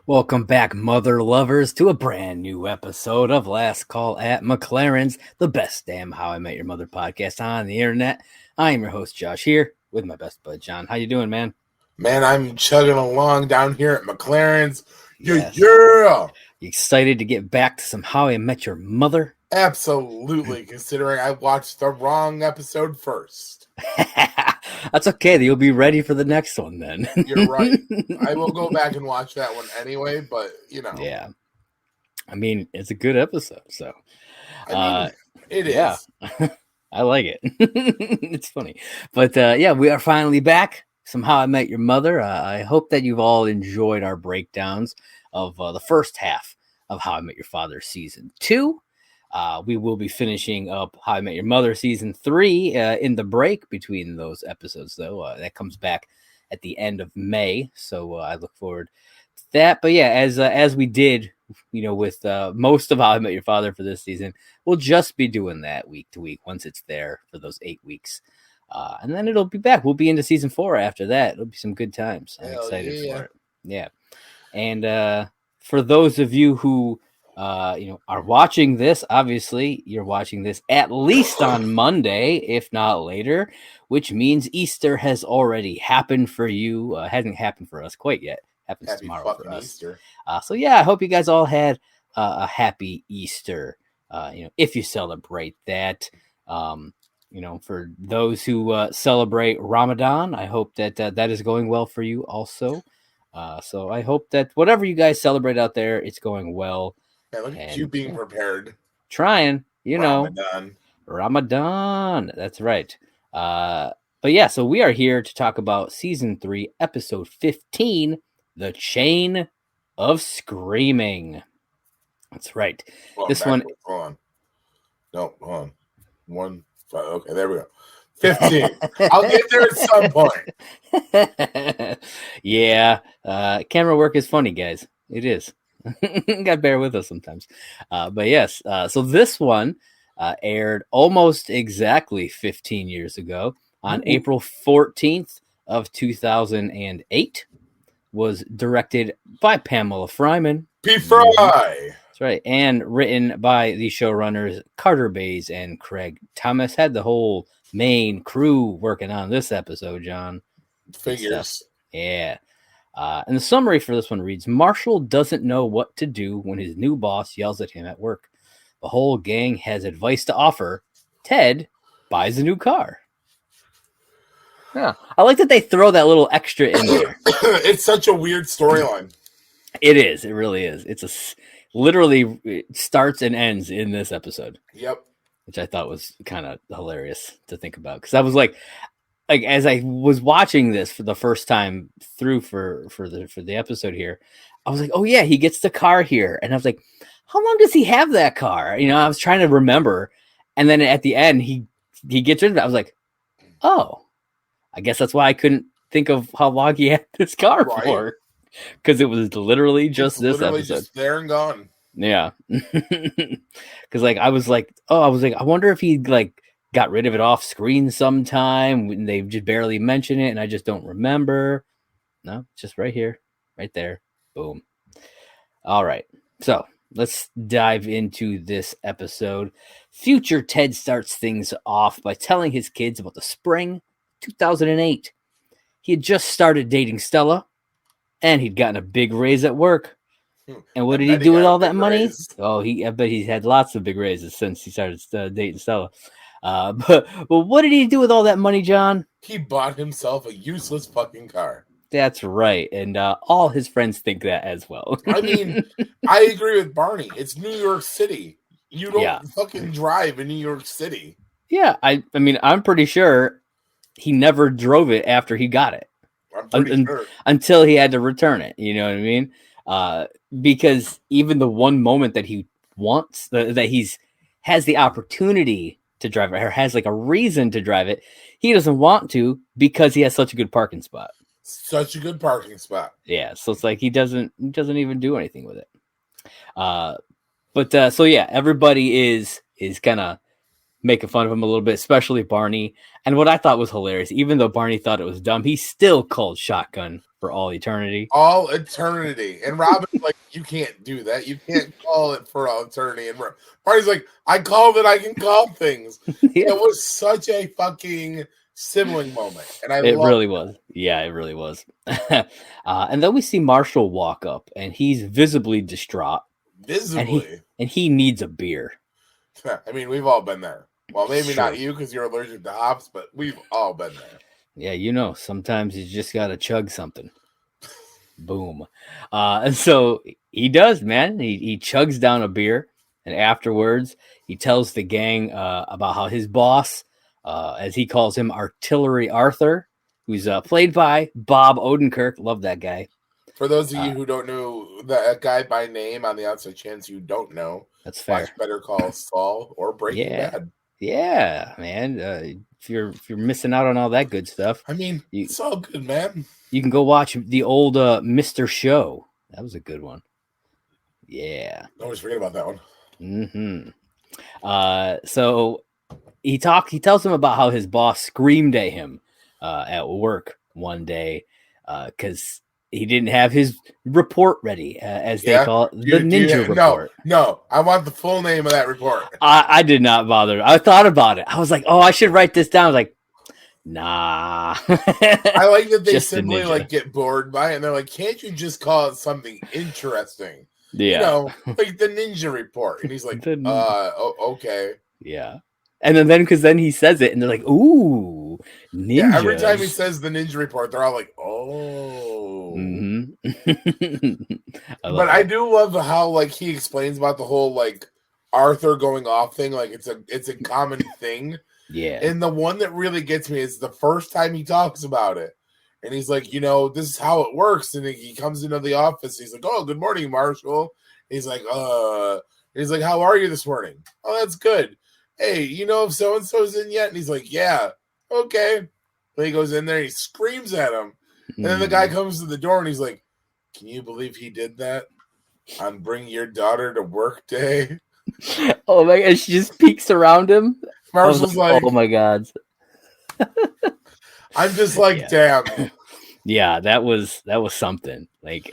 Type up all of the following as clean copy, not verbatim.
Welcome back, mother lovers, to a brand new episode of Last Call at McLaren'S, the best damn How I Met Your Mother podcast on the internet. I am your host, Josh, here with my best bud, John. How you doing, man? Man, I'm chugging along down here at McLaren's. Yes. Yeah. You excited to get back to some How I Met Your Mother? Absolutely, considering I watched the wrong episode first. That's okay. You'll be ready for the next one then. You're right. I will go back and watch that one anyway, but, you know. Yeah. I mean, it's a good episode, so. It is. Yeah. I like it. It's funny. But, yeah, we are finally back. Some How I Met Your Mother. I hope that you've all enjoyed our breakdowns of the first half of How I Met Your Father Season 2. We will be finishing up How I Met Your Mother Season 3 in the break between those episodes, though. That comes back at the end of May, so I look forward to that. But yeah, as we did, with most of How I Met Your Father for this season, we'll just be doing that week to week once it's there for those 8 weeks. And then it'll be back. We'll be into Season 4 after that. It'll be some good times. I'm excited for it. Yeah. And for those of you who are watching this, obviously you're watching this at least on Monday, if not later, which means Easter has already happened for you. Hasn't happened for us quite yet. Happens Happy tomorrow for us. Easter. So yeah, I hope you guys all had a happy Easter. If you celebrate that. For those who celebrate Ramadan, I hope that that is going well for you also. So I hope that whatever you guys celebrate out there, it's going well. Yeah, look at you being prepared. Trying, Ramadan. That's right. But yeah, so we are here to talk about Season 3, Episode 15, The Chain of Screaming. That's right. This one. Hold on. No, hold on. Okay, there we go. 15. I'll get there at some point. Yeah. Camera work is funny, guys. It is. Gotta bear with us sometimes. But yes, so this one aired almost exactly 15 years ago on April 14th of 2008. Was directed by Pamela Fryman. P. Fry! That's right. And written by the showrunners Carter Bays and Craig Thomas. Had the whole main crew working on this episode, John. Figures. Yeah. And the summary for this one reads, Marshall doesn't know what to do when his new boss yells at him at work. The whole gang has advice to offer. Ted buys a new car. Yeah, I like that they throw that little extra in there. It's such a weird storyline. It is. It really is. Literally it starts and ends in this episode. Yep. Which I thought was kind of hilarious to think about. Because I was like as I was watching this for the first time through for the episode here, I was like, oh yeah, he gets the car here. And I was like, how long does he have that car? I was trying to remember. And then at the end, he gets rid of it. I was like, oh, I guess that's why I couldn't think of how long he had this car for. Because it was literally just this episode. Just there and gone. Yeah. Because I wonder if he got rid of it off screen sometime when they just barely mention it and I just don't remember. No, it's just right here, right there. Boom. All right. So let's dive into this episode. Future Ted starts things off by telling his kids about the spring 2008. He had just started dating Stella and he'd gotten a big raise at work. And what did he do with all that money? Raise. Oh, I bet he's had lots of big raises since he started dating Stella. But what did he do with all that money, John? He bought himself a useless fucking car. That's right. And all his friends think that as well. I mean, I agree with Barney. It's New York City. You don't fucking drive in New York City. Yeah, I mean, I'm pretty sure he never drove it after he got it. I'm pretty sure. Until he had to return it. You know what I mean? Because even the one moment that he wants, that he's has the opportunity to drive it, or has a reason to drive it, he doesn't want to because he has such a good parking spot. Such a good parking spot. Yeah, so it's he doesn't even do anything with it. But so yeah, everybody is kind of making fun of him a little bit, especially Barney. And what I thought was hilarious, even though Barney thought it was dumb, he still called shotgun for all eternity. All eternity. And Robin's like, you can't do that. You can't call it for all eternity. And Barney's like, I called it. I can call things. Yeah. It was such a fucking sibling moment. And It loved really was. Yeah, it really was. And then we see Marshall walk up, and he's visibly distraught. visibly. And he needs a beer. I mean, we've all been there. Well, maybe Sure. not you because you're allergic to hops, but we've all been there. Yeah, you know, sometimes you just got to chug something. Boom. And so he does, man. He chugs down a beer, and afterwards he tells the gang about how his boss, as he calls him, Artillery Arthur, who's played by Bob Odenkirk. Love that guy. For those of you who don't know that guy by name, on the outside chance you don't know, that's fair. Watch Better Call Saul or Breaking Bad. Yeah, man. If you're missing out on all that good stuff, I mean, it's all good, man. You can go watch the old Mr. Show. That was a good one. Yeah. I always forget about that one. Mm-hmm. So he tells him about how his boss screamed at him at work one day because he didn't have his report ready, as they call it, the ninja report. No, I want the full name of that report. I did not bother. I thought about it. I was like, oh, I should write this down. I was like, nah. I like that they simply like get bored by it, and they're like, can't you just call it something interesting? Yeah. You know, like the ninja report. And he's like, okay. Yeah. And then because then he says it, and they're like, ooh, ninjas. Yeah, every time he says the ninja report, they're all like, oh. Mm-hmm. I do love how like he explains about the whole like Arthur going off thing. Like it's a common thing. Yeah. And the one that really gets me is the first time he talks about it. And he's like, you know, this is how it works. And he comes into the office. He's like, oh, good morning, Marshall. And he's like, how are you this morning? Oh, that's good. Hey, you know if so-and-so's in yet? And he's like, yeah, okay. Then he goes in there and he screams at him. And then the guy comes to the door and he's like, can you believe he did that on Bring Your Daughter to Work Day? Oh my God, she just peeks around him. Marshall's like, oh my God. I'm just like, damn. Yeah, that was something. Like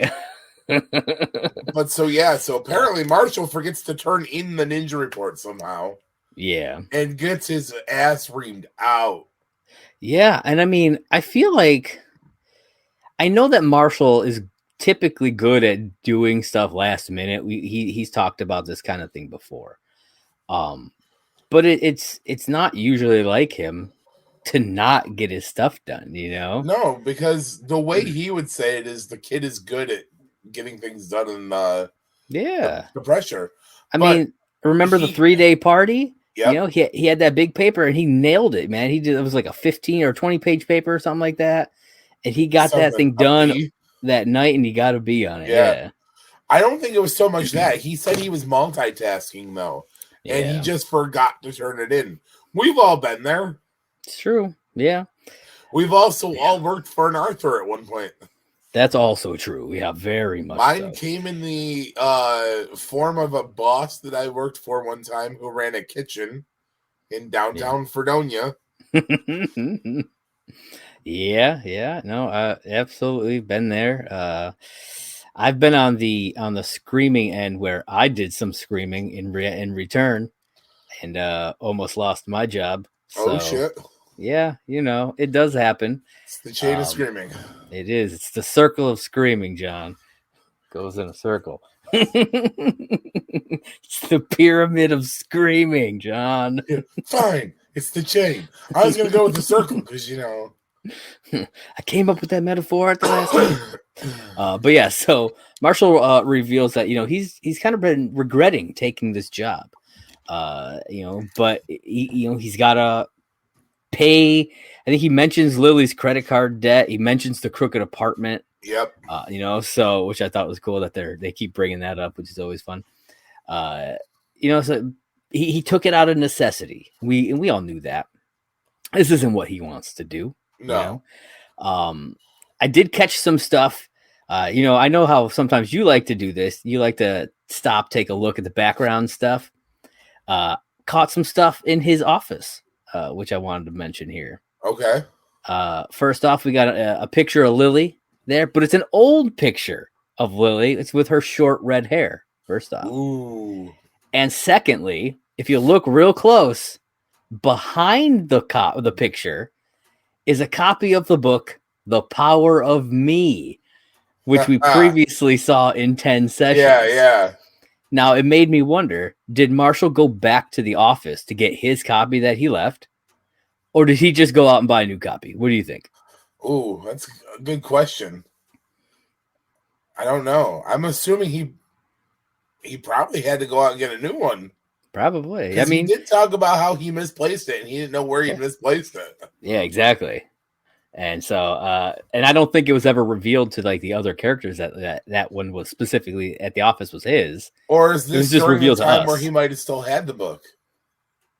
But so apparently Marshall forgets to turn in the ninja report somehow. Yeah. And gets his ass reamed out. Yeah, and I mean, I feel like I know that Marshall is typically good at doing stuff last minute. He's talked about this kind of thing before. But it's not usually like him to not get his stuff done, you know? No, because the way he would say it is the kid is good at getting things done in the pressure. I mean, remember the 3-day party? Yep. You know, he had that big paper and he nailed it, man. It was like a 15 or 20 page paper or something like that. And he got that thing done that night and he got a B on it. Yeah. I don't think it was so much that. He said he was multitasking though. And he just forgot to turn it in. We've all been there. It's true. Yeah. We've also all worked for an Arthur at one point. That's also true. Yeah, very much. Mine came in the form of a boss that I worked for one time who ran a kitchen in downtown Fredonia. Yeah. No, absolutely been there. I've been on the screaming end where I did some screaming in return and almost lost my job. So, oh shit. Yeah, you know, it does happen. It's the chain of screaming. It is. It's the circle of screaming, John. Goes in a circle. It's the pyramid of screaming, John. Yeah, fine. It's the chain. I was going to go with the circle because, you know. I came up with that metaphor at the last time. But yeah, so Marshall reveals that, you know, he's kind of been regretting taking this job. You know, but he's got to pay. I think he mentions Lily's credit card debt. He mentions the crooked apartment. Yep. You know, so which I thought was cool that they keep bringing that up, which is always fun. You know, so he took it out of necessity. We all knew that this isn't what he wants to do. No. You know? I did catch some stuff. You know, I know how sometimes you like to do this. You like to stop, take a look at the background stuff. Caught some stuff in his office, which I wanted to mention here. Okay. First off, we got a picture of Lily there, but it's an old picture of Lily. It's with her short red hair, first off. Ooh. And secondly, if you look real close, behind the picture is a copy of the book The Power of Me, which we previously saw in 10 sessions. Yeah. Now, it made me wonder, did Marshall go back to the office to get his copy that he left? Or did he just go out and buy a new copy? What do you think? Ooh, that's a good question. I don't know. I'm assuming he probably had to go out and get a new one. Probably. I mean, he did talk about how he misplaced it, and he didn't know where he misplaced it. Yeah, exactly. And so, and I don't think it was ever revealed to like the other characters that one was specifically at the office was his. Or is this just during revealed the time to us where he might have still had the book?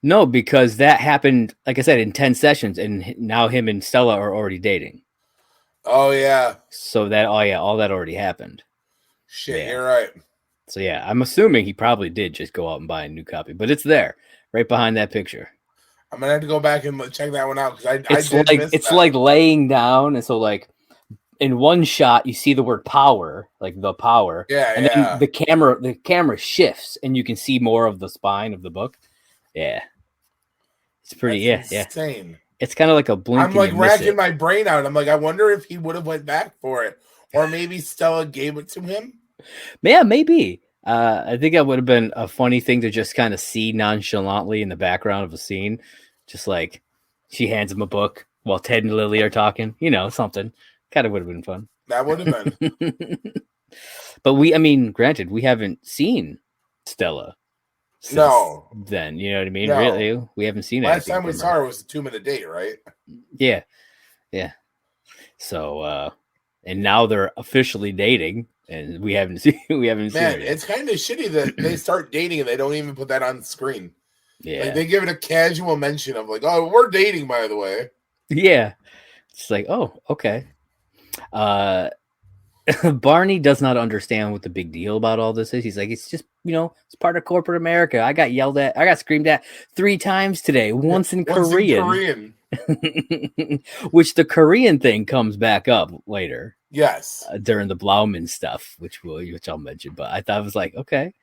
No, because that happened, like I said, in 10 sessions, and now him and Stella are already dating. Oh yeah. So that all that already happened. Shit, you're right. So yeah, I'm assuming he probably did just go out and buy a new copy, but it's there, right behind that picture. I'm gonna have to go back and check that one out because it's like laying down, and so like in one shot you see the word power, like the power, then the camera shifts, and you can see more of the spine of the book. Yeah, it's pretty. That's insane. It's kind of like a blink. I'm like racking my brain out. I'm like, I wonder if he would have went back for it, or maybe Stella gave it to him. Yeah, maybe. I think that would have been a funny thing to just kind of see nonchalantly in the background of a scene. Just like she hands him a book while Ted and Lily are talking, something. Kind of would have been fun. That would have been. But granted, we haven't seen Stella. Then, you know what I mean? No. Really, we haven't seen it. Last time we saw her was a 2-minute date, right? Yeah. So, and now they're officially dating. And we haven't seen it. Man, it's kind of shitty that they start dating and they don't even put that on the screen. Yeah. Like they give it a casual mention of like, oh, we're dating, by the way. Yeah. It's like, oh, okay. Barney does not understand what the big deal about all this is. He's like, it's just, it's part of corporate America. I got screamed at 3 times today, once in Korean. Which the Korean thing comes back up later. Yes. During the Blauman stuff, which I'll mention, but I thought it was like, okay.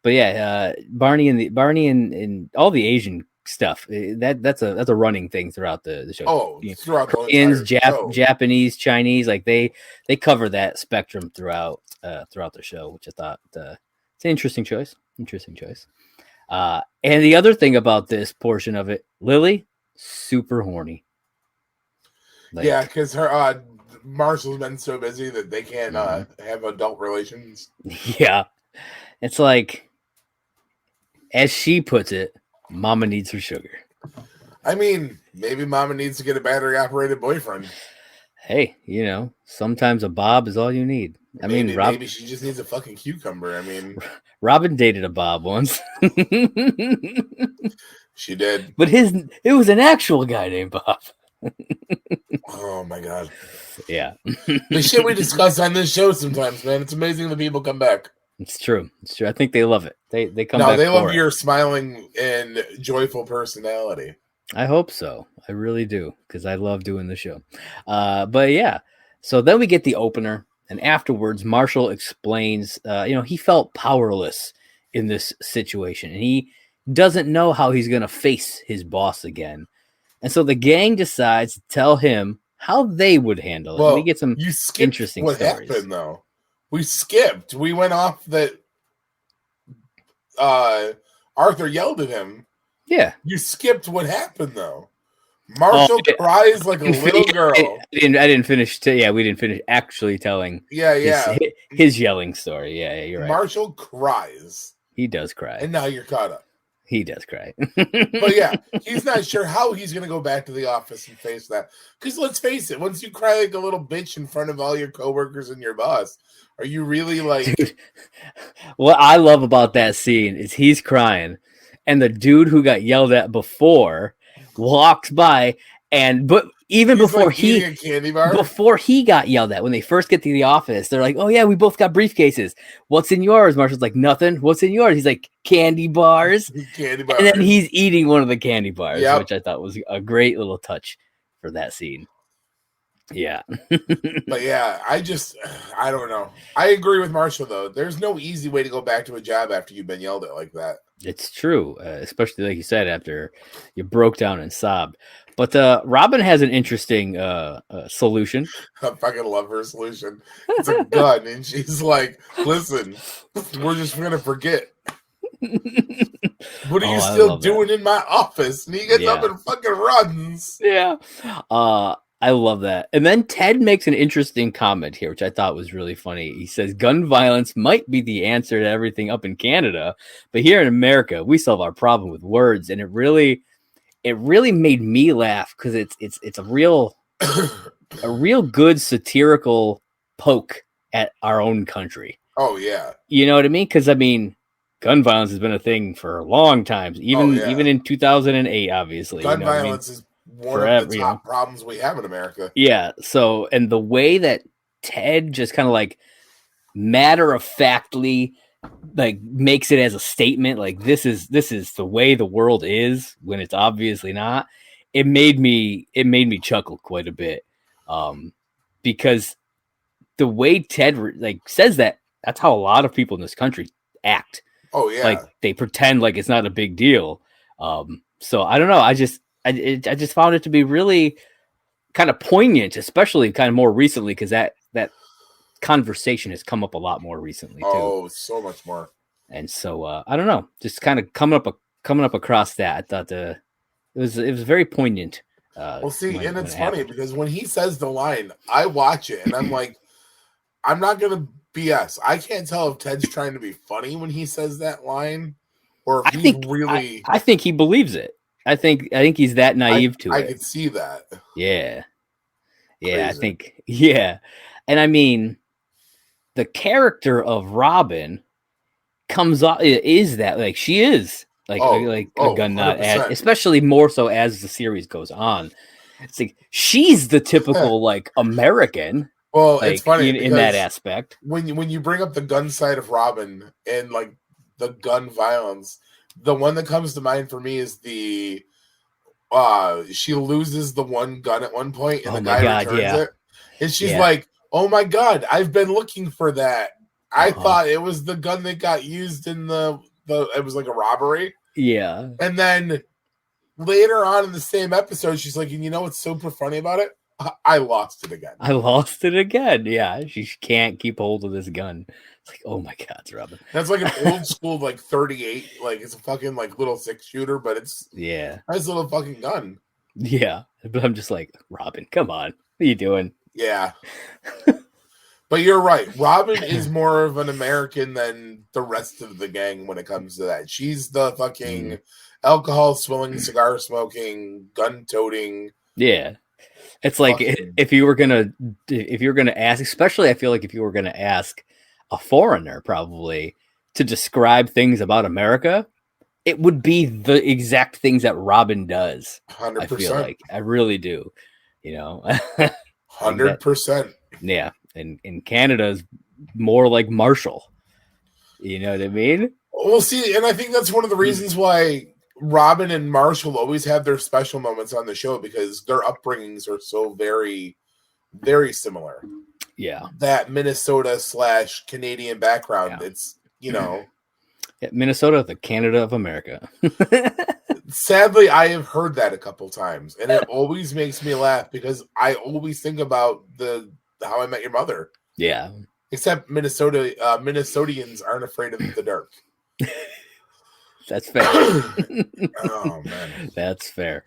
But yeah, Barney and all the Asian stuff, that's a running thing throughout the show. Oh, throughout Koreans, Japanese, Chinese, like they cover that spectrum throughout the show, which I thought it's an interesting choice. And the other thing about this portion of it, Lily, super horny. Yeah, because her Marshall's been so busy that they can't have adult relations. Yeah, it's like, as she puts it, Mama needs her sugar. I mean, maybe Mama needs to get a battery-operated boyfriend. Hey, sometimes a Bob is all you need. Maybe she just needs a fucking cucumber. Robin dated a Bob once. She did, but it was an actual guy named Bob. Oh my god! Yeah, the shit we discuss on this show sometimes, man. It's amazing that people come back. It's true. I think they love it. They come back. No, they love your smiling and joyful personality. I hope so. I really do, because I love doing the show. But yeah, so then we get the opener, and afterwards, Marshall explains. He felt powerless in this situation, and he doesn't know how he's going to face his boss again. And so the gang decides to tell him how they would handle it. Well, we get some interesting what stories. Happened, though? We skipped. We went off that Arthur yelled at him. Yeah. You skipped what happened, though. Marshall cries like a little girl. I didn't finish. We didn't finish actually telling his yelling story. Yeah, you're right. Marshall cries. He does cry. And now you're caught up. He does cry. But yeah, he's not sure how he's going to go back to the office and face that. Because let's face it, once you cry like a little bitch in front of all your coworkers and your boss, are you really like... Dude, what I love about that scene is he's crying, and the dude who got yelled at before walks by, but even he's before like eating a candy bar? Before he got yelled at, when they first get to the office, they're like, oh yeah, we both got briefcases. What's in yours? Marshall's like, nothing. What's in yours? He's like, candy bars. Candy bars. And then he's eating one of the candy bars, which I thought was a great little touch for that scene. Yeah. But yeah, I don't know. I agree with Marshall though. There's no easy way to go back to a job after you've been yelled at like that. It's true, especially like you said, after you broke down and sobbed. But Robin has an interesting solution. I fucking love her solution. It's a gun, and she's like, "Listen, we're just gonna forget. What are you I still love that. doing in my office?" And he gets up Yeah. and fucking runs. Yeah. I love that. And then Ted makes an interesting comment here, which I thought was really funny. He says, gun violence might be the answer to everything up in Canada, but here in America, we solve our problem with words. And it really made me laugh because it's a real good satirical poke at our own country. Oh yeah. You know what I mean? Because I mean, gun violence has been a thing for a long time, even in 2008, obviously. Gun you know violence is one Forever, of the top problems we have in America. Yeah. So, and the way that Ted just kind of like matter of factly like makes it as a statement, like this is the way the world is when it's obviously not. It made me chuckle quite a bit, because the way Ted like says that's how a lot of people in this country act. Oh yeah. Like they pretend like it's not a big deal. So I don't know. I just found it to be really kind of poignant, especially kind of more recently, because that conversation has come up a lot more recently too. Oh, so much more. And so I don't know, just kind of coming up across that. I thought it was very poignant. Well, see, and it's funny because when he says the line, I watch it and I'm like, I'm not gonna BS. I can't tell if Ted's trying to be funny when he says that line, or if he's really. I think he believes it. I think he's that naive to it. I could see that. Yeah. Yeah, crazy. I think, and I mean, the character of Robin comes off is that like she is like a gun nut, especially more so as the series goes on. It's like she's the typical like American. Well, like, it's funny in that aspect. When you bring up the gun side of Robin and like the gun violence, the one that comes to mind for me is the she loses the one gun at one point and the guy returns it. And she's like, "Oh my God, I've been looking for that. I thought it was the gun that got used in the it was like a robbery." Yeah. And then later on in the same episode, she's like, "And you know what's super funny about it? I lost it again. Yeah. She can't keep hold of this gun. It's like, oh my God, it's Robin. That's like an old school like 38. Like it's a fucking like little 6-shooter, but it's nice little fucking gun. Yeah. But I'm just like, Robin, come on. What are you doing? Yeah. But you're right. Robin is more of an American than the rest of the gang when it comes to that. She's the fucking alcohol swilling, cigar smoking, gun toting. Yeah. It's like if you were gonna ask, especially I feel like if you were gonna ask a foreigner probably to describe things about America, it would be the exact things that Robin does. 100%. I feel like I really do. You know, 100%. Yeah, and Canada is more like Marshall. You know what I mean? Well, see, and I think that's one of the reasons why Robin and Marshall always have their special moments on the show, because their upbringings are so very, very similar. Yeah. That Minnesota/Canadian background. It's, Minnesota, the Canada of America. Sadly, I have heard that a couple times, and it always makes me laugh because I always think about the How I Met Your Mother. Yeah. Except Minnesotans aren't afraid of the dark. That's fair. Oh man, that's fair.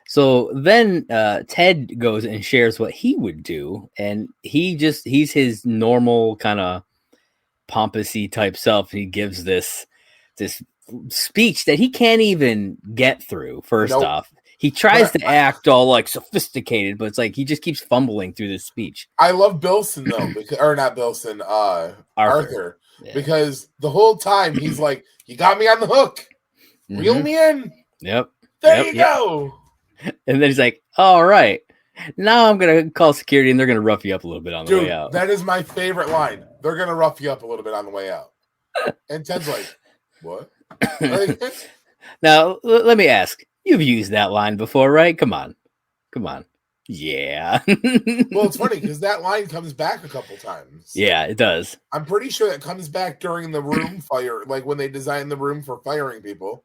So then Ted goes and shares what he would do, and he's his normal kind of pompousy type self. He gives this speech that he can't even get through. First off, he tries to act all like sophisticated, but it's like he just keeps fumbling through this speech. I love Bilson though, or not Bilson, Arthur. Yeah. Because the whole time he's like, "You got me on the hook, reel me in." Yep. There you go. And then he's like, "All right, now I'm gonna call security, and they're gonna rough you up a little bit on the way out." That is my favorite line. They're gonna rough you up a little bit on the way out. And Ted's like, "What?" Now let me ask: you've used that line before, right? Come on. Yeah. Well, it's funny because that line comes back a couple times. Yeah, it does. I'm pretty sure it comes back during the room fire, like when they design the room for firing people.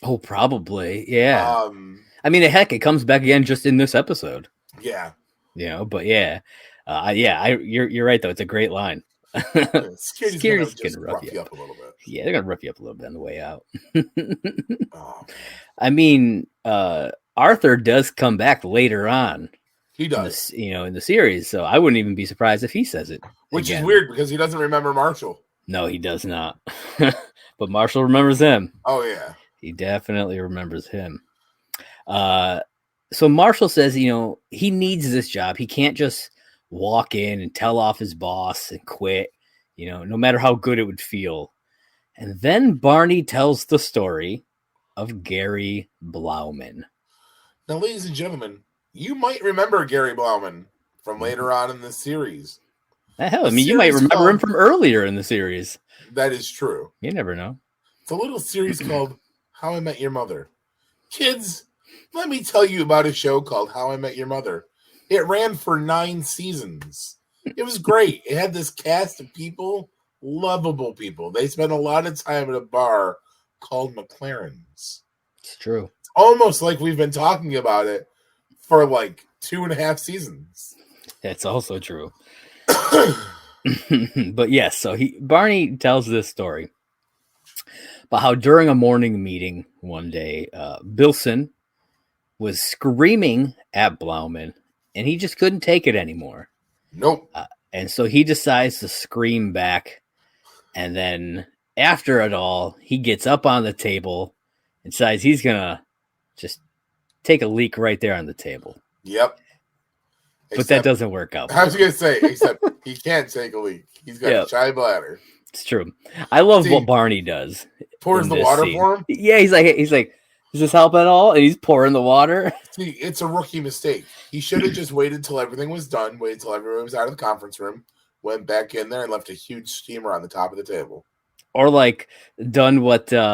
Oh, probably. Yeah. Um, I mean, heck, it comes back again just in this episode. yeah. But yeah. You're right, though. It's a great line. Security's Security's gonna just gonna rough you up a little bit. Yeah, they're gonna rough you up a little bit on the way out. Oh, I mean, Arthur does come back later on. he does. In the series, so I wouldn't even be surprised if he says it. Which again. is weird because he doesn't remember Marshall. No, he does not. But Marshall remembers him. Oh, yeah. He definitely remembers him. So Marshall says, he needs this job. He can't just walk in and tell off his boss and quit, no matter how good it would feel. And then Barney tells the story of Gary Blauman. Now, ladies and gentlemen, you might remember Gary Blauman from later on in the series. Hell, I mean, you might remember him from earlier in the series. That is true. You never know. It's a little series called How I Met Your Mother. Kids, let me tell you about a show called How I Met Your Mother. It ran for 9 seasons. It was great. It had this cast of people, lovable people. They spent a lot of time at a bar called McLaren'S. It's true. It's almost like we've been talking about it for like 2.5 seasons. That's also true. But yes, so Barney tells this story about how during a morning meeting one day, Bilson was screaming at Blauman, and he just couldn't take it anymore. Nope. And so he decides to scream back, and then after it all, he gets up on the table and decides he's gonna just take a leak right there on the table. Yep. But that doesn't work out. I was going to say, except he can't take a leak. He's got a shy bladder. It's true. I love what Barney does. Pours the water for him? Yeah, he's like, does this help at all? And he's pouring the water. See, it's a rookie mistake. He should have just waited till everything was done, waited till everyone was out of the conference room, went back in there and left a huge steamer on the top of the table. Or like done what they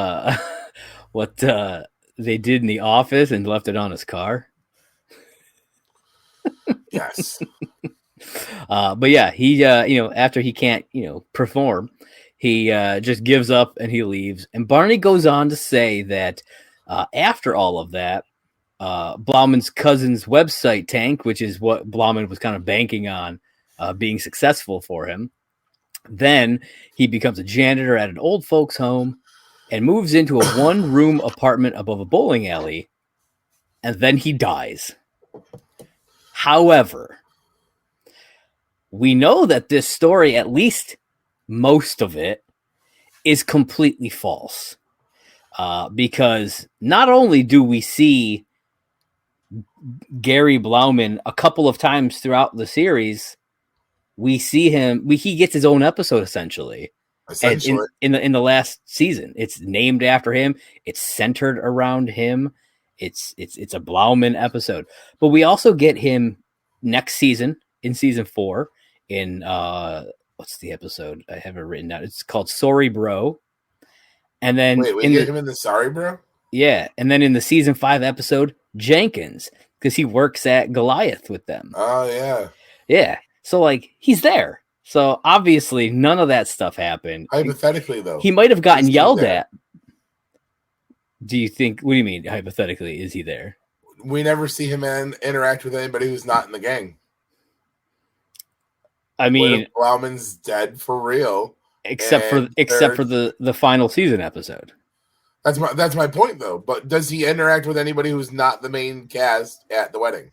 did in The Office and left it on his car. Yes. But yeah, he after he can't perform, he just gives up and he leaves. And Barney goes on to say that after all of that, Blauman's cousin's website tanked, which is what Blauman was kind of banking on being successful for him. Then he becomes a janitor at an old folks home and moves into a one-room apartment above a bowling alley, and then he dies. However, we know that this story, at least most of it, is completely false. Because not only do we see Gary Blauman a couple of times throughout the series, we see him. He gets his own episode essentially. In the last season, it's named after him. It's centered around him. It's a Blauman episode, but we also get him next season in season 4 in what's the episode? I have it written down. It's called Sorry Bro. And then we get him in the Sorry Bro? Yeah, and then in the season 5 episode, Jenkins, because he works at Goliath with them. Oh yeah. Yeah. So like he's there. So obviously none of that stuff happened. Hypothetically though. He might have gotten yelled at. Do you think, what do you mean hypothetically, is he there? We never see him interact with anybody who's not in the gang. I mean, Blauman's dead for real. Except for the final season episode. That's my point though. But does he interact with anybody who's not the main cast at the wedding?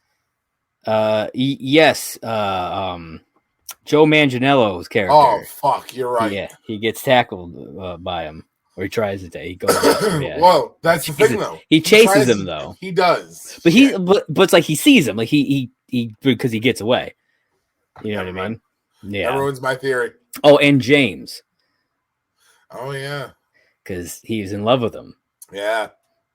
Yes. Joe Manganiello's character. Oh fuck, you're right. Yeah, he gets tackled by him, or he tries to. He goes. Yeah. Well, that's the thing though. He chases him though. He does, but but it's like he sees him, like he because he gets away. You know what I mean? Yeah. That ruins my theory. Oh, and James. Oh yeah. Because he was in love with him. Yeah.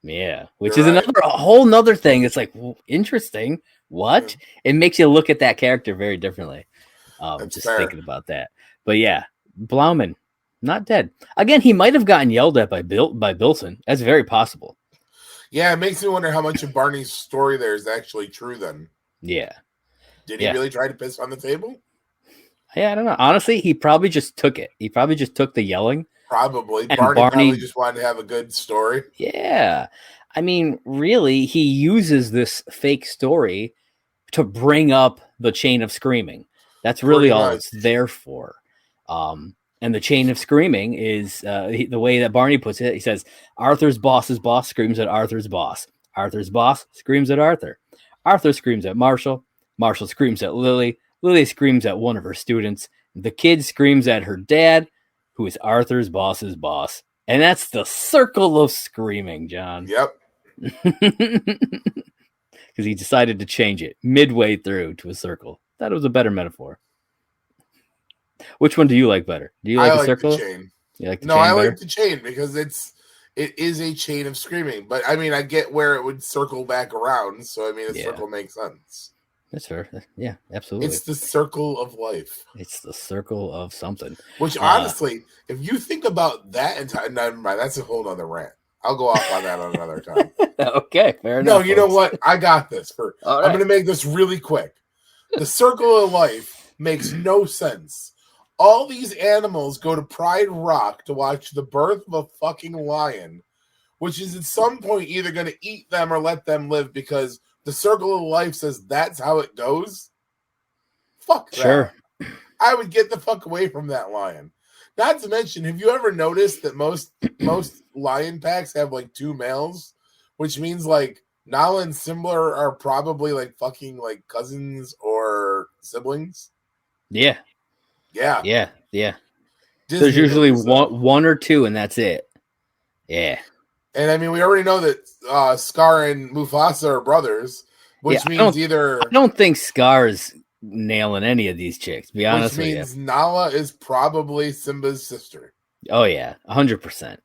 Yeah. Which is a whole nother thing. It's like, well, interesting. What? Yeah. It makes you look at that character very differently. Just fair. Thinking about that. But yeah, Blauman, not dead. Again, he might have gotten yelled at by Bilson. That's very possible. Yeah, it makes me wonder how much of Barney's story there is actually true then. Yeah. Did he Yeah. really try to piss on the table? Yeah, I don't know. Honestly, he probably just took it. He probably just took the yelling. Probably. And Barney probably Barney, just wanted to have a good story. yeah. I mean, really, he uses this fake story to bring up the chain of screaming. That's really Pretty all much. it's there for. And the chain of screaming is the way that Barney puts it. He says, Arthur's boss's boss screams at Arthur's boss. Arthur's boss screams at Arthur. Arthur screams at Marshall. Marshall screams at Lily. Lily screams at one of her students. The kid screams at her dad, who is Arthur's boss's boss. And that's the circle of screaming, John. Yep. Because he decided to change it midway through to a circle. That was a better metaphor. Which one do you like better? Do you like the circle? The chain. You like the no, chain I better? like the chain because it is a chain of screaming. But I mean, I get where it would circle back around. So I mean, a circle makes sense. That's fair. Yeah, absolutely. It's the circle of life. It's the circle of something. Which honestly, if you think about that entire, never mind. That's a whole other rant. I'll go off on that on another time. Okay, fair enough. No, you know what? I got this. I'm going to make this really quick. The circle of life makes no sense. All these animals go to Pride Rock to watch the birth of a fucking lion, which is at some point either going to eat them or let them live because the circle of life says that's how it goes. Fuck that. Sure. I would get the fuck away from that lion. Not to mention, have you ever noticed that most lion packs have like 2 males, which means like Nala and Simba are probably like fucking like cousins or siblings? Yeah. Yeah. Disney There's usually one or 2, and that's it. Yeah. And I mean, we already know that Scar and Mufasa are brothers, which means either I don't think Scar's nailing any of these chicks, to be honest with you. Which means Nala is probably Simba's sister. Oh yeah, 100%.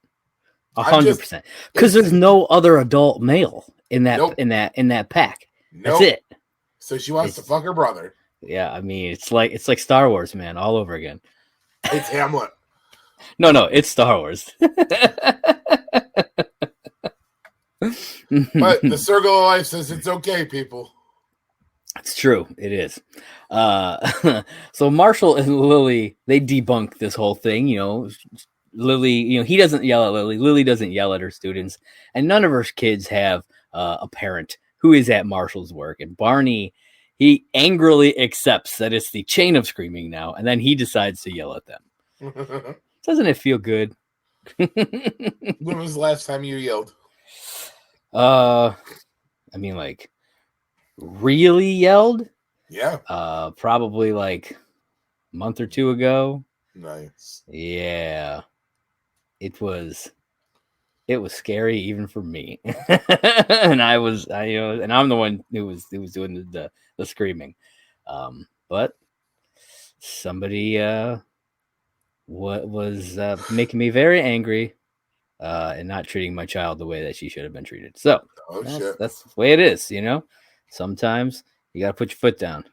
100%. Because there's no other adult male in that in that pack. That's it. So she wants to fuck her brother. Yeah, I mean it's like Star Wars, man, all over again. It's Hamlet. No, it's Star Wars. But the circle of life says it's okay, people. It's true. It is. So Marshall and Lily, they debunk this whole thing. Lily, he doesn't yell at Lily. Lily doesn't yell at her students. And none of her kids have a parent who is at Marshall's work. And Barney, he angrily accepts that it's the chain of screaming now. And then he decides to yell at them. Doesn't it feel good? When was the last time you yelled? I mean, like, really yelled? Yeah. Probably like a month or 2 ago. Nice. Yeah. It was scary even for me. And and I'm the one who was doing the screaming. But somebody was making me very angry and not treating my child the way that she should have been treated. So that's the way it is, Sometimes you gotta put your foot down.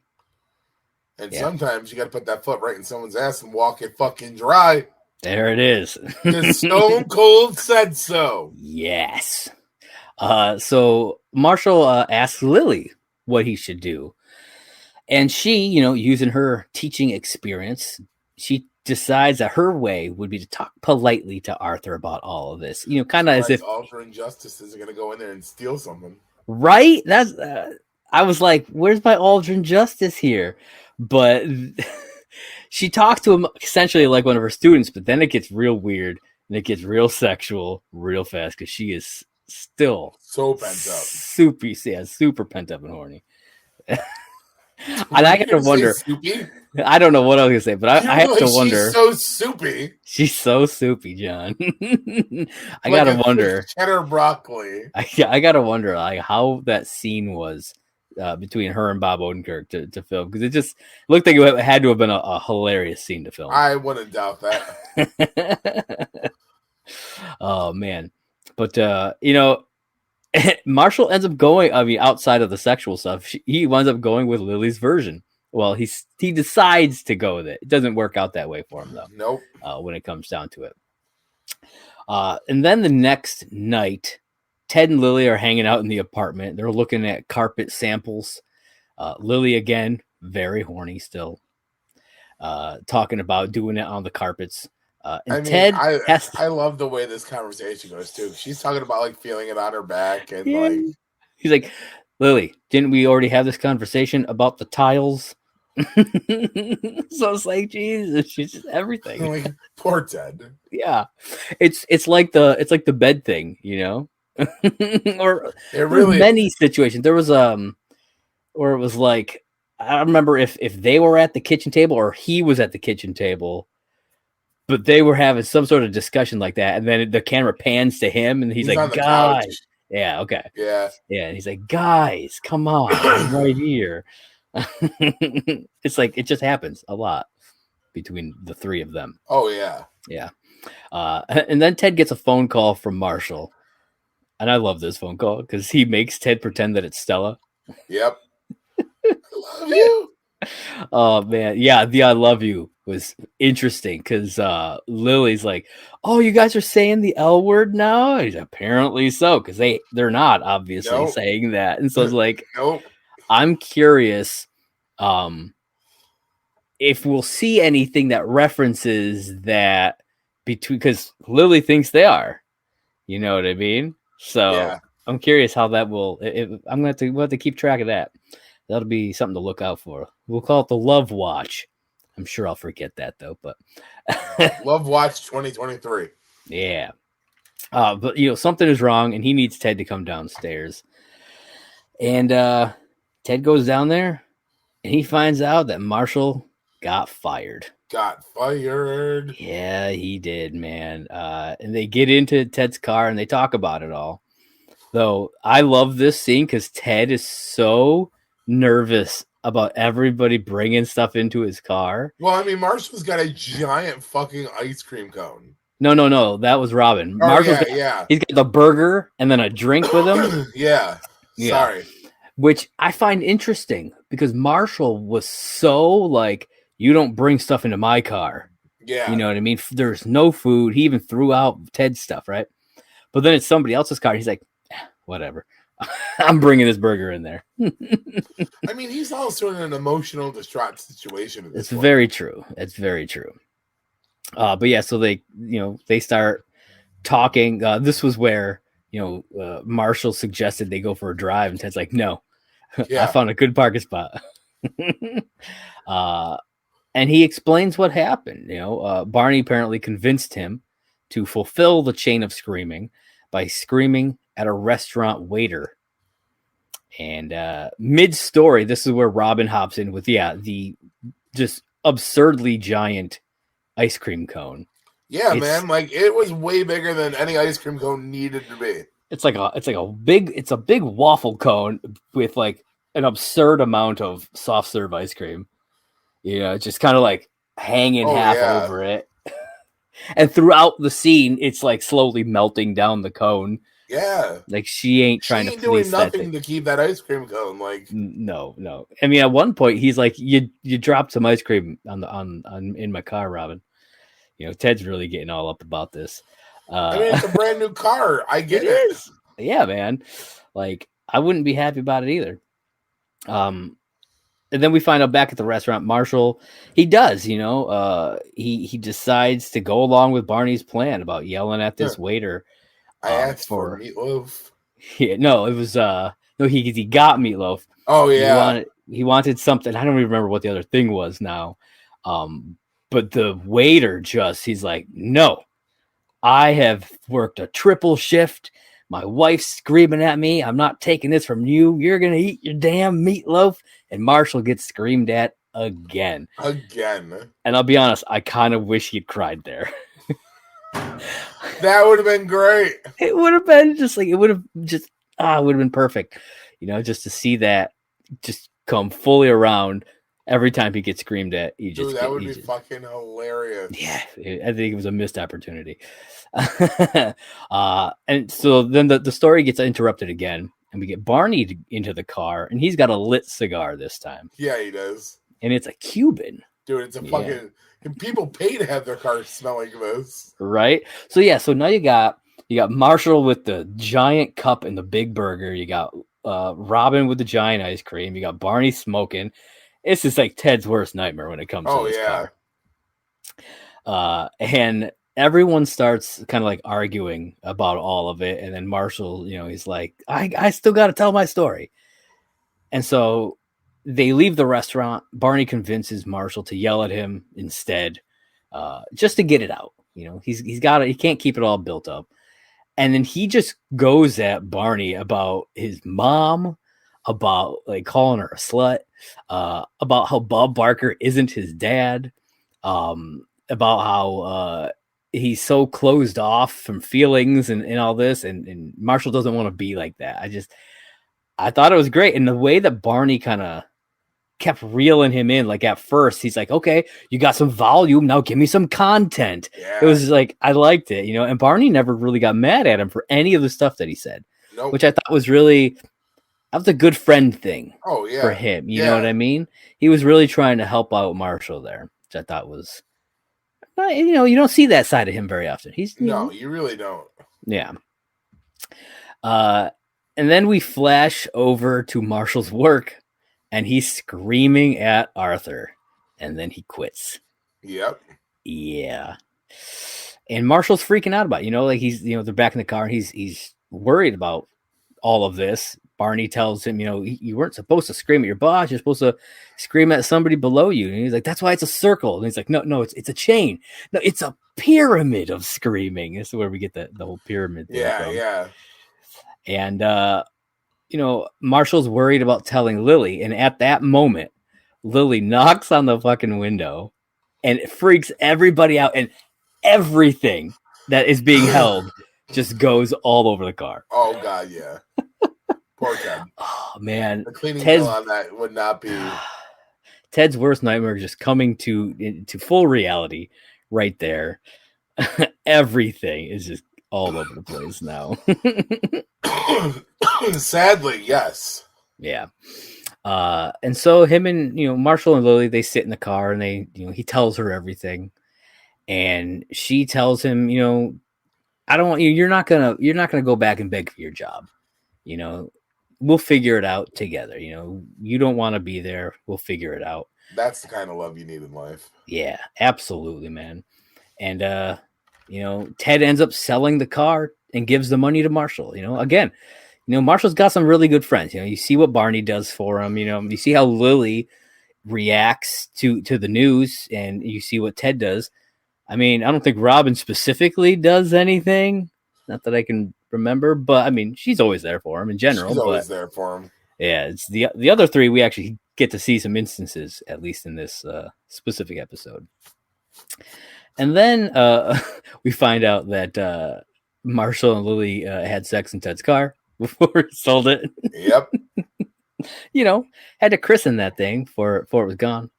And sometimes you gotta put that foot right in someone's ass and walk it fucking dry. There it is. Because Stone Cold said so. Yes. So Marshall asks Lily what he should do. And she, using her teaching experience, she decides that her way would be to talk politely to Arthur about all of this. Kind of as if Ultra Injustice is going to go in there and steal something. Right? That's I was like, where's my Aldrin Justice here? But she talks to him essentially like one of her students, but then it gets real weird and it gets real sexual real fast because she is still so pent up. Super pent up and horny. And I got to wonder. I don't know what I was gonna say, but I have to wonder. She's so soupy. She's so soupy, John. I gotta wonder. Cheddar broccoli. I gotta wonder like how that scene was between her and Bob Odenkirk to film, because it just looked like it had to have been a hilarious scene to film. I wouldn't doubt that. Oh man, but Marshall ends up going. I mean, outside of the sexual stuff, he winds up going with Lily's version. Well, he decides to go with it. It doesn't work out that way for him though. Nope. When it comes down to it. And then the next night, Ted and Lily are hanging out in the apartment. They're looking at carpet samples. Lily again, very horny still, talking about doing it on the carpets. And I mean, Ted has to, I love the way this conversation goes too. She's talking about like feeling it on her back and yeah. like He's like, Lily, didn't we already have this conversation about the tiles? So it's like, Jesus, she's just everything. like poor Ted. Yeah, it's like the bed thing, you know. Or It there's really many situations. There was or it was like, I don't remember if they were at the kitchen table or he was at the kitchen table, but they were having some sort of discussion like that, and then the camera pans to him, and he's he's on like, the couch. "Guys, yeah, okay, Yeah. yeah," and he's like, "Guys, come on, I'm right here." It's like it just happens a lot between the three of them. Oh yeah. Yeah, and then Ted gets a phone call from Marshall, and I love this phone call because he makes Ted pretend that it's Stella. Yep. I love you. Oh man, yeah, the "I love you" was interesting because Lily's like, "Oh, you guys are saying the L word now?" He's apparently so because they're not obviously Nope. saying that, and so it's like, Nope. I'm curious, if we'll see anything that references that between, because Lily thinks they are, you know what I mean? So Yeah. I'm curious how that will. I'm we'll have to keep track of that. That'll be something to look out for. We'll call it the Love Watch. I'm sure I'll forget that though, but Love Watch 2023. yeah. But you know, something is wrong, and he needs Ted to come downstairs. And Ted goes down there, and he finds out that Marshall got fired. Got fired. Yeah, he did, man. And they get into Ted's car and they talk about it all. Though I love this scene because Ted is so nervous about everybody bringing stuff into his car. Well, I mean, Marshall's got a giant fucking ice cream cone. No, that was Robin. Oh Marshall's yeah. He's got the burger and then a drink with him. Yeah. Sorry. Which I find interesting because Marshall was so like, you don't bring stuff into my car. Yeah. You know what I mean? There's no food. He even threw out Ted's stuff, right? But then it's somebody else's car. He's like, whatever. I'm bringing this burger in there. I mean, he's also in an emotional, distraught situation. It's very true. It's very true. But yeah, so they start talking. This was where, Marshall suggested they go for a drive, and Ted's like, no, Yeah. I found a good parking spot. And he explains what happened. Barney apparently convinced him to fulfill the chain of screaming by screaming at a restaurant waiter. And mid-story, this is where Robin hops in with, the just absurdly giant ice cream cone. Yeah, man, like it was way bigger than any ice cream cone needed to be. It's a big waffle cone with like an absurd amount of soft serve ice cream. It's just kind of like hanging over it. And throughout the scene, it's like slowly melting down the cone. Yeah. Like she ain't trying to police doing nothing to keep that ice cream cone. Like no. I mean, at one point he's like, you dropped some ice cream on in my car, Robin. Ted's really getting all up about this. I mean, it's a brand new car. I get it. Yeah, man. Like, I wouldn't be happy about it either. And then we find out back at the restaurant, Marshall, he does, he decides to go along with Barney's plan about yelling at this waiter. I asked for meatloaf. Yeah, no, it was he got meatloaf. Oh yeah. He wanted something. I don't even remember what the other thing was now. But the waiter he's like, no, I have worked a triple shift. My wife's screaming at me. I'm not taking this from you. You're going to eat your damn meatloaf. And Marshall gets screamed at again. And I'll be honest, I kind of wish he'd cried there. That would have been great. It would have been it would have been perfect. Just to see that just come fully around every time he gets screamed at. That would be fucking hilarious. Yeah, I think it was a missed opportunity. And so then the story gets interrupted again, and we get Barney into the car, and he's got a lit cigar this time. Yeah, he does. And it's a Cuban. Dude, it's a fucking... And people pay to have their cars smell like this. Right? So now you got You got Marshall with the giant cup and the big burger. You got Robin with the giant ice cream. You got Barney smoking. It's just like Ted's worst nightmare when it comes to this car. And everyone starts kind of like arguing about all of it. And then Marshall, he's like, I still got to tell my story. And so they leave the restaurant. Barney convinces Marshall to yell at him instead, just to get it out. He can't keep it all built up. And then he just goes at Barney about his mom, about like calling her a slut, about how Bob Barker isn't his dad, about how he's so closed off from feelings and all this. And Marshall doesn't want to be like that. I thought it was great. And the way that Barney kind of kept reeling him in, like at first he's like, okay, you got some volume, now give me some content. It was like, I liked it, and Barney never really got mad at him for any of the stuff that he said. Which I thought was that was a good friend thing for him. You know what I mean? He was really trying to help out Marshall there, which I thought was, you don't see that side of him very often. You really don't. Yeah. And then we flash over to Marshall's work, and he's screaming at Arthur, and then he quits. Yep. Yeah. And Marshall's freaking out about it. Like he's, they're back in the car, and he's worried about all of this. Barney tells him, you weren't supposed to scream at your boss. You're supposed to scream at somebody below you. And he's like, that's why it's a circle. And he's like, no, it's a chain. No, it's a pyramid of screaming. This is where we get the whole pyramid thing from. Yeah. And, Marshall's worried about telling Lily. And at that moment, Lily knocks on the fucking window and it freaks everybody out. And everything that is being held just goes all over the car. Oh, God, yeah. Poor Ted. Oh, man. The cleaning bill on that would not be... Ted's worst nightmare just coming to full reality right there. Everything is just all over the place now. Sadly, yes. Yeah. And so him and Marshall and Lily, they sit in the car, and they he tells her everything, and she tells him, I don't want you. You're not gonna go back and beg for your job. We'll figure it out together. You don't want to be there. We'll figure it out. That's the kind of love you need in life. Yeah, absolutely, man. And Ted ends up selling the car and gives the money to Marshall. Again, Marshall's got some really good friends. You see what Barney does for him. You see how Lily reacts to the news, and you see what Ted does. I mean, I don't think Robin specifically does anything. Not that I can remember, but I mean, she's always there for him in general. She's always there for him. Yeah, it's the other three. We actually get to see some instances, at least in this specific episode. And then we find out that Marshall and Lily had sex in Ted's car before he sold it. Yep. Had to christen that thing before it was gone.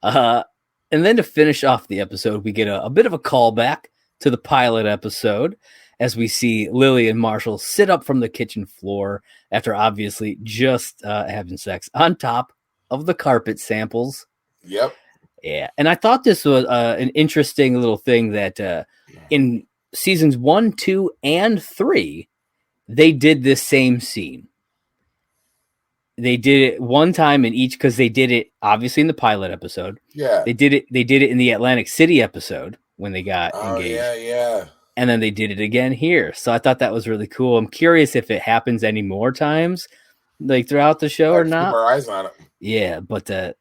And then to finish off the episode, we get a bit of a callback to the pilot episode, as we see Lily and Marshall sit up from the kitchen floor after obviously just having sex on top of the carpet samples. Yep. Yeah. And I thought this was an interesting little thing that in seasons 1, 2, and 3, they did this same scene. They did it one time in each, because they did it obviously in the pilot episode. Yeah. They did it in the Atlantic City episode when they got engaged. Yeah. And then they did it again here. So I thought that was really cool. I'm curious if it happens any more times, like throughout the show, or not. Keep our eyes on it. Yeah, but that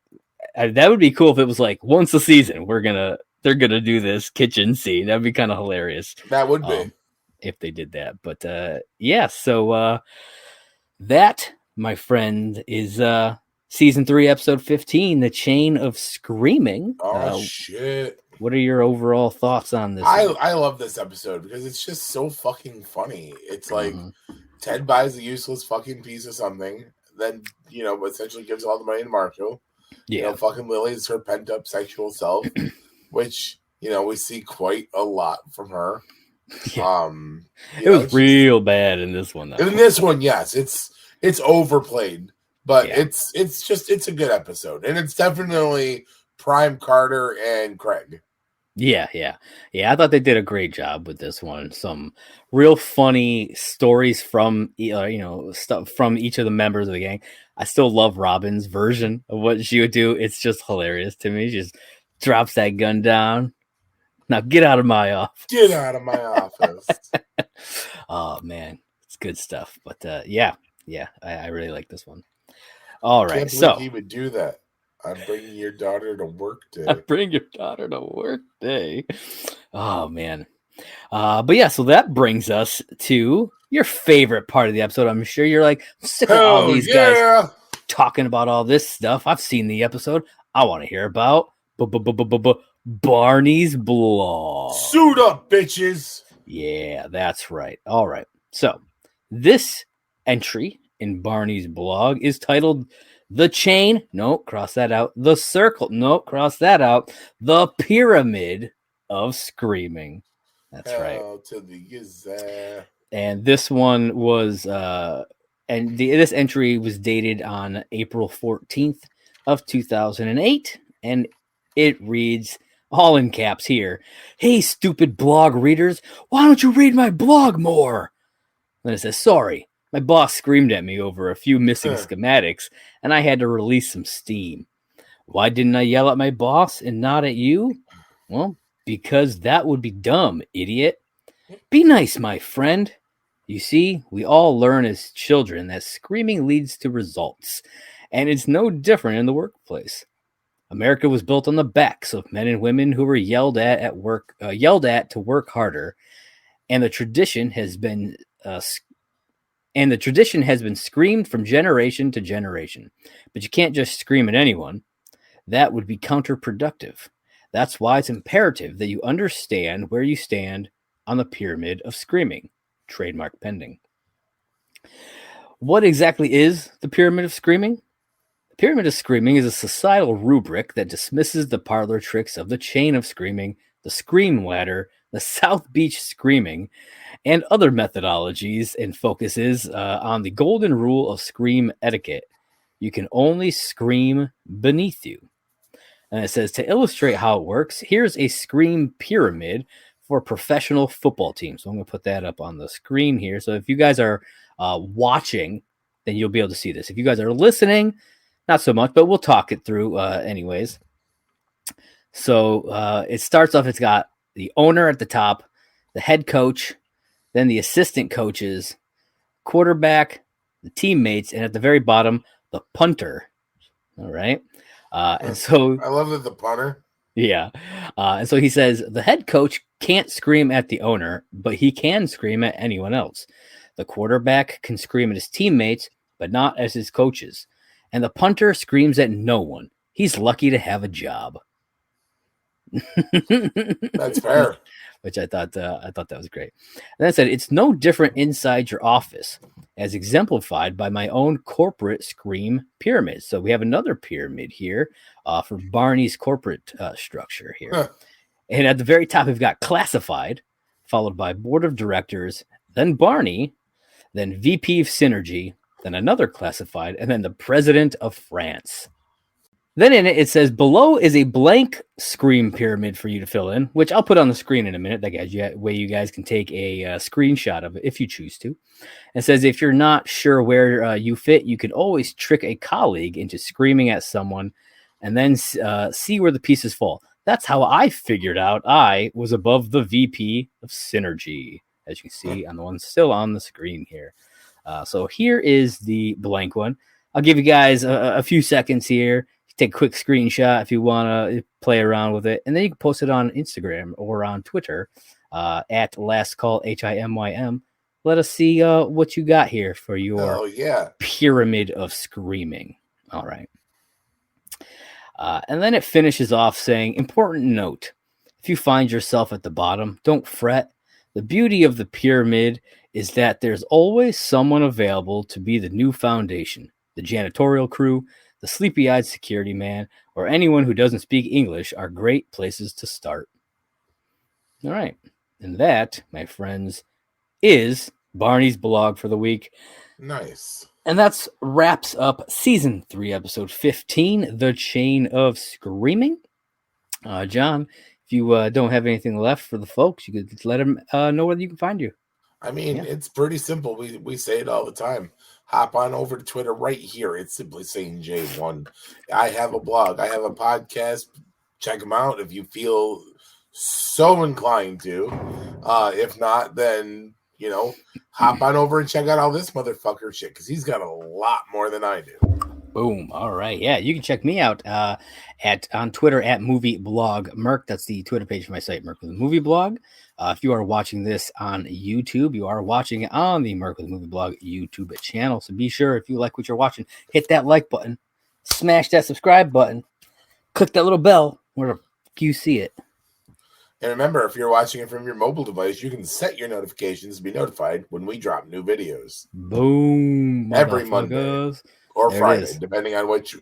would be cool if it was like once a season they're gonna do this kitchen scene. That'd be kind of hilarious. That would be if they did that. But yeah. So that, my friend, is season 3, episode 15, The Chain of Screaming. Oh shit. What are your overall thoughts on this? I love this episode because it's just so fucking funny. It's like Ted buys a useless fucking piece of something, then essentially gives all the money to Marshall. Yeah, fucking Lily is her pent up sexual self, which we see quite a lot from her. Yeah. It was real bad in this one, though. In this one, yes, it's overplayed, but it's a good episode, and it's definitely prime Carter and Craig. Yeah. I thought they did a great job with this one. Some real funny stories from stuff from each of the members of the gang. I still love Robin's version of what she would do. It's just hilarious to me. She just drops that gun down. Now get out of my office. Get out of my office. Oh man, it's good stuff. But I really like this one. All right, Can't believe he would do that. I'm bringing your daughter to work day. Bring your daughter to work day. Oh man. But yeah, so that brings us to your favorite part of the episode. I'm sure you're like, I'm sick of all these guys talking about all this stuff. I've seen the episode. I want to hear about Barney's blog. Suit up, bitches. Yeah, that's right. All right. So this entry in Barney's blog is titled The Chain. No, cross that out. The Circle. No, cross that out. The Pyramid of Screaming. That's right. To the gazette. And this one was, this entry was dated on April 14th of 2008. And it reads, all in caps here, "Hey, stupid blog readers, why don't you read my blog more?" Then it says, "Sorry, my boss screamed at me over a few missing schematics, and I had to release some steam. Why didn't I yell at my boss and not at you? Well, because that would be dumb, idiot. Be nice, my friend. You see, we all learn as children that screaming leads to results, and it's no different in the workplace. America was built on the backs of men and women who were yelled at to work harder, and the tradition has been screamed from generation to generation. But you can't just scream at anyone. That would be counterproductive. That's why it's imperative that you understand where you stand on the pyramid of screaming. Trademark pending." What exactly is the pyramid of screaming? The pyramid of screaming is a societal rubric that dismisses the parlor tricks of the chain of screaming, the scream ladder, the South Beach screaming, and other methodologies, and focuses on the golden rule of scream etiquette. You can only scream beneath you. And it says, to illustrate how it works, here's a scream pyramid for professional football teams. So I'm going to put that up on the screen here. So if you guys are watching, then you'll be able to see this. If you guys are listening, not so much, but we'll talk it through anyways. So it starts off, it's got the owner at the top, the head coach, then the assistant coaches, quarterback, the teammates, and at the very bottom, the punter. All right. And so I love that, the punter. Yeah. And so he says the head coach can't scream at the owner, but he can scream at anyone else. The quarterback can scream at his teammates, but not as his coaches. And the punter screams at no one. He's lucky to have a job. That's fair. Which I thought that was great. And then I said, it's no different inside your office, as exemplified by my own corporate scream pyramid. So we have another pyramid here for Barney's corporate structure here. Huh. And at the very top, we've got classified, followed by board of directors, then Barney, then VP of Synergy, then another classified, and then the president of France. Then in it, it says below is a blank scream pyramid for you to fill in, which I'll put on the screen in a minute. That way you guys can take a screenshot of it if you choose to. It says if you're not sure where you fit, you can always trick a colleague into screaming at someone and then see where the pieces fall. That's how I figured out I was above the VP of Synergy, as you can see on the one still on the screen here. So here is the blank one. I'll give you guys a few seconds here. Take a quick screenshot if you want to play around with it. And then you can post it on Instagram or on Twitter at LAST CALL HIMYM. Let us see what you got here for your pyramid of screaming. All right. And then it finishes off saying, important note, if you find yourself at the bottom, don't fret. The beauty of the pyramid is that there's always someone available to be the new foundation, the janitorial crew, the sleepy-eyed security man, or anyone who doesn't speak English are great places to start. All right. And that, my friends, is Barney's blog for the week. Nice. And that's wraps up season 3, episode 15, The Chain of Screaming. John, if you don't have anything left for the folks, you could let them know where you can find you. I mean, Yeah. it's pretty simple. We say it all the time. Hop on over to Twitter right here. It's simply saying J1. I have a blog. I have a podcast. Check them out if you feel so inclined to. If not, then, hop on over and check out all this motherfucker shit because he's got a lot more than I do. Boom. All right. Yeah, you can check me out on Twitter at Movie Blog Merc. That's the Twitter page for my site, Merc with a Movie Blog. If you are watching this on YouTube, you are watching it on the Merc with a Movie Blog YouTube channel. So be sure, if you like what you're watching, hit that like button, smash that subscribe button, click that little bell where you see it. And remember, if you're watching it from your mobile device, you can set your notifications to be notified when we drop new videos. Boom. Every Monday or there Friday, depending on which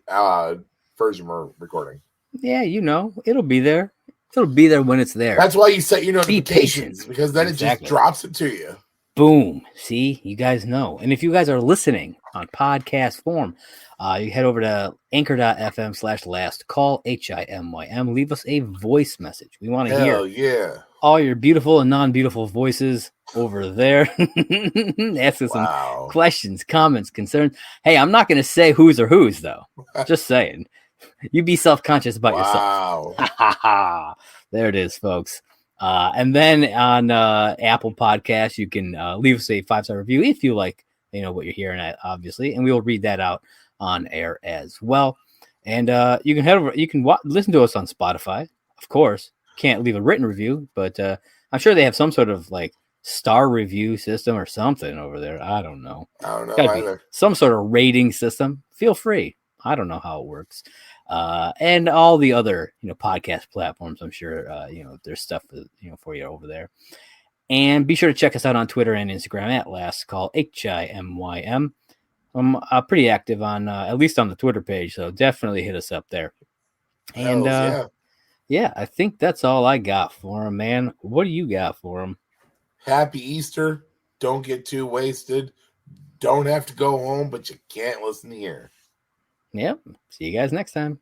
version we're recording. Yeah, it'll be there. It'll be there when it's there. That's why you set your notifications, because then it just drops it to you. Boom. See, you guys know. And if you guys are listening on podcast form, you head over to anchor.fm/last call HIMYM. Leave us a voice message. We want to hear all your beautiful and non-beautiful voices over there. Ask us some questions, comments, concerns. Hey, I'm not going to say whose or whose, though. Just saying. You be self-conscious about yourself. There it is, folks. And then on Apple Podcasts, you can leave us a 5-star review if you like, what you're hearing at, obviously, and we'll read that out on air as well. And you can head over, you can listen to us on Spotify, of course. Can't leave a written review, but I'm sure they have some sort of star review system or something over there. I don't know. I don't know either. Some sort of rating system. Feel free. I don't know how it works. And all the other, podcast platforms, I'm sure, there's stuff, for you over there. And be sure to check us out on Twitter and Instagram at Last Call HIMYM. I'm pretty active on, at least on the Twitter page, so definitely hit us up there. And yeah, I think that's all I got for him, man. What do you got for him? Happy Easter. Don't get too wasted. Don't have to go home, but you can't listen here. Yep. See you guys next time.